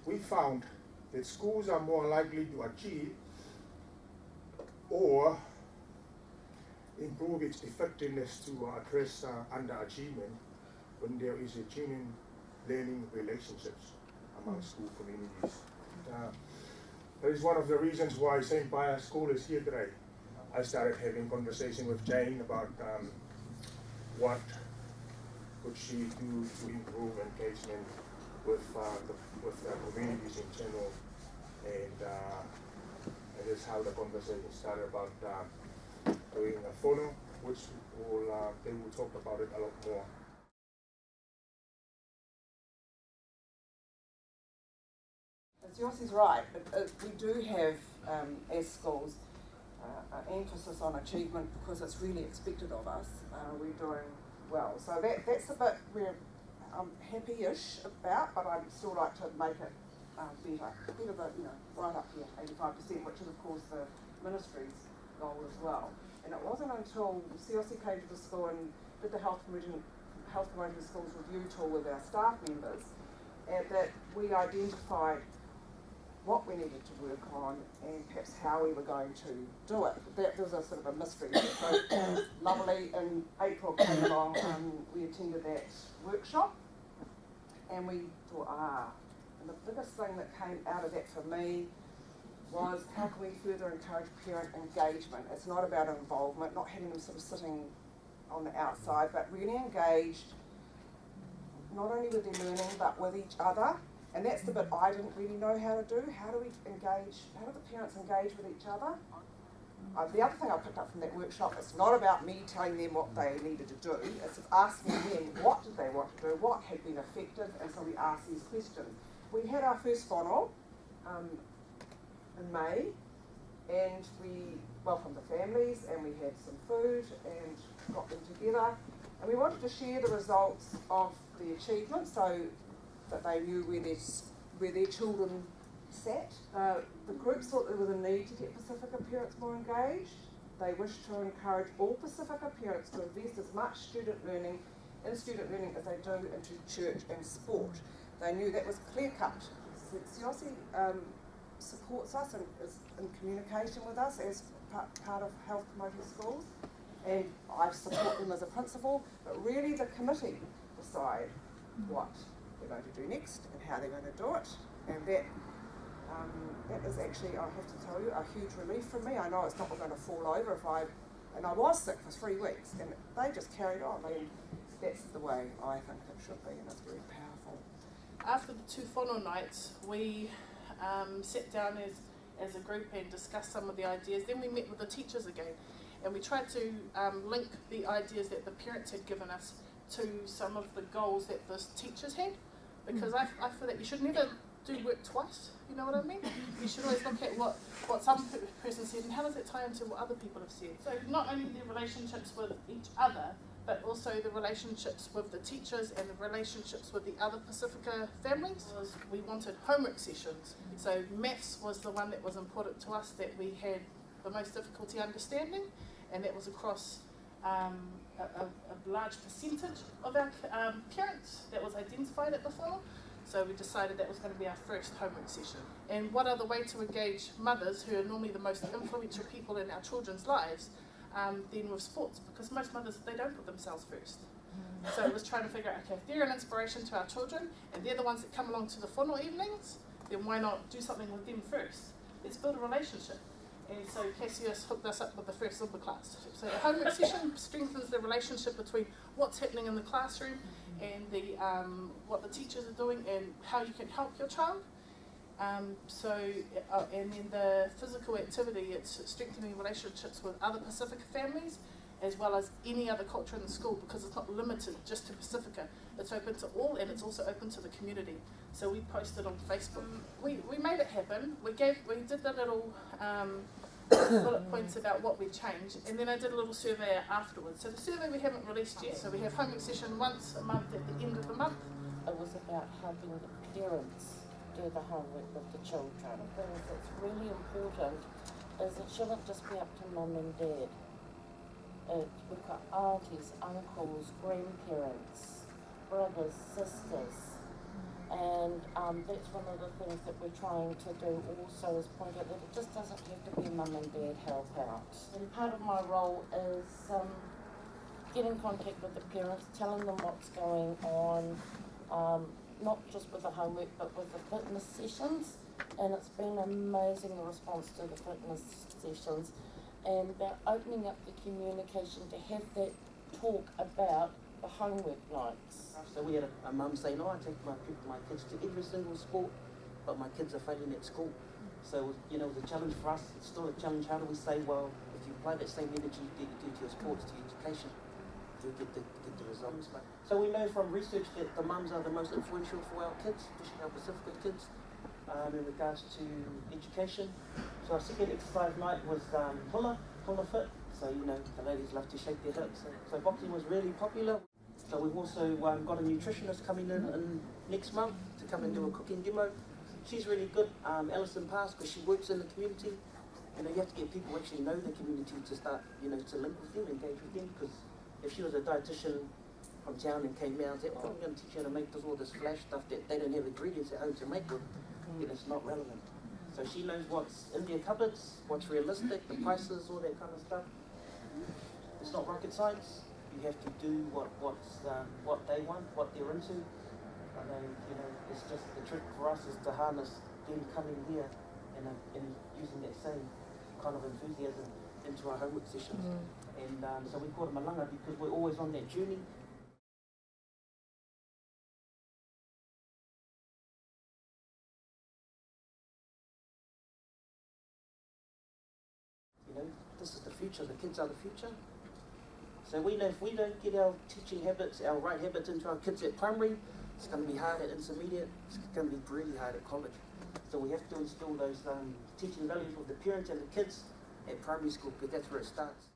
we found that schools are more likely to achieve or improve its effectiveness to address underachievement when there is a genuine learning relationships among school communities. That is one of the reasons why St. Pius School is here today. I started having conversation with Jane about what could she do to improve engagement with the communities in general, and that is how the conversation started about doing a phono, which they will talk about it a lot more. Yossi's right. We do have, as schools, an emphasis on achievement because it's really expected of us. We're doing well. So that's a bit where I'm happy-ish about, but I'd still like to make it better than, right up here, 85%, which is of course the ministry's goal as well. And it wasn't until Yossi came to the school and did the Health Promoting Schools review tool with our staff members that we identified what we needed to work on and perhaps how we were going to do it. That was a sort of a mystery. So lovely, in April came along and we attended that workshop and we thought, and the biggest thing that came out of that for me was how can we further encourage parent engagement. It's not about involvement, not having them sort of sitting on the outside, but really engaged not only with their learning but with each other. And that's the bit I didn't really know how to do. How do we engage, how do the parents engage with each other? The other thing I picked up from that workshop, it's not about me telling them what they needed to do, it's asking them what did they want to do, what had been effective, and so we asked these questions. We had our first funnel in May, and we welcomed the families, and we had some food, and got them together, and we wanted to share the results of the achievement, so that they knew where their children sat. The group thought there was a need to get Pasifika parents more engaged. They wished to encourage all Pasifika parents to invest as much student learning as they do into church and sport. They knew that was clear-cut. Yossi supports us and is in communication with us as part of Health Promoting Schools, and I support them as a principal, but really the committee decide what they're going to do next and how they're going to do it, and that is actually, I have to tell you, a huge relief for me. I know it's not going to fall over and I was sick for 3 weeks, and they just carried on, and that's the way I think it should be, and it's very powerful. After the 2 whānau nights, we sat down as a group and discussed some of the ideas. Then we met with the teachers again, and we tried to link the ideas that the parents had given us to some of the goals that the teachers had, because I feel that you should never do work twice, you know what I mean? You should always look at what some person said and how does it tie into what other people have said. So not only the relationships with each other, but also the relationships with the teachers and the relationships with the other Pasifika families. We wanted homework sessions. So maths was the one that was important to us, that we had the most difficulty understanding, and that was across a large percentage of our parents that was identified at the funnel. So we decided that was going to be our first homework session. And what other way to engage mothers, who are normally the most influential people in our children's lives, than with sports, because most mothers, they don't put themselves first. So it was trying to figure out, okay, if they're an inspiration to our children and they're the ones that come along to the funnel evenings, then why not do something with them first? Let's build a relationship. And so Cassius hooked us up with the first Zumba class. So the homework session strengthens the relationship between what's happening in the classroom and the what the teachers are doing and how you can help your child. And then the physical activity, it's strengthening relationships with other Pasifika families as well as any other culture in the school, because it's not limited just to Pasifika. It's open to all, and it's also open to the community. So we posted on Facebook. We made it happen. We did the little bullet points about what we changed, and then I did a little survey afterwards. So the survey we haven't released yet, so we have homework session once a month at the end of the month. It was about helping the parents do the homework with the children. Things that's really important is it shouldn't just be up to mum and dad. We've got aunties, uncles, grandparents, brothers, sisters. And that's one of the things that we're trying to do also, is point out that it just doesn't have to be mum and dad help out. And part of my role is get in contact with the parents, telling them what's going on, not just with the homework but with the fitness sessions. And it's been amazing, the response to the fitness sessions, and they're opening up the communication to have that talk about the homework nights. So we had a mum saying, I take my kids to every single sport, but my kids are failing at school. So, you know, the challenge for us, it's still a challenge. How do we say, well, if you apply that same energy that you do to your sports, to your education, you'll get the results. So we know from research that the mums are the most influential for our kids, especially our Pasifika kids, in regards to education. So our second exercise night was hula fit. So, you know, the ladies love to shake their hips. So boxing was really popular. So we've also got a nutritionist coming in next month to come and do a cooking demo. She's really good, Alison Pass, because she works in the community. You know, you have to get people who actually know the community to start, you know, to link with them, engage with them. Because if she was a dietitian from town and came out and said, oh, I'm going to teach you how to make all this flash stuff that they don't have ingredients at home to make with, then it's not relevant. So she knows what's in their cupboards, what's realistic, the prices, all that kind of stuff. It's not rocket science. You have to do what they want, what they're into. And then, you know, it's just the trick for us is to harness them coming here and using that same kind of enthusiasm into our homework sessions. And so we call it Malanga because we're always on that journey. You know, this is the future. The kids are the future. So we know if we don't get our teaching habits, our right habits into our kids at primary, it's going to be hard at intermediate, it's going to be really hard at college. So we have to instill those teaching values with the parents and the kids at primary school because that's where it starts.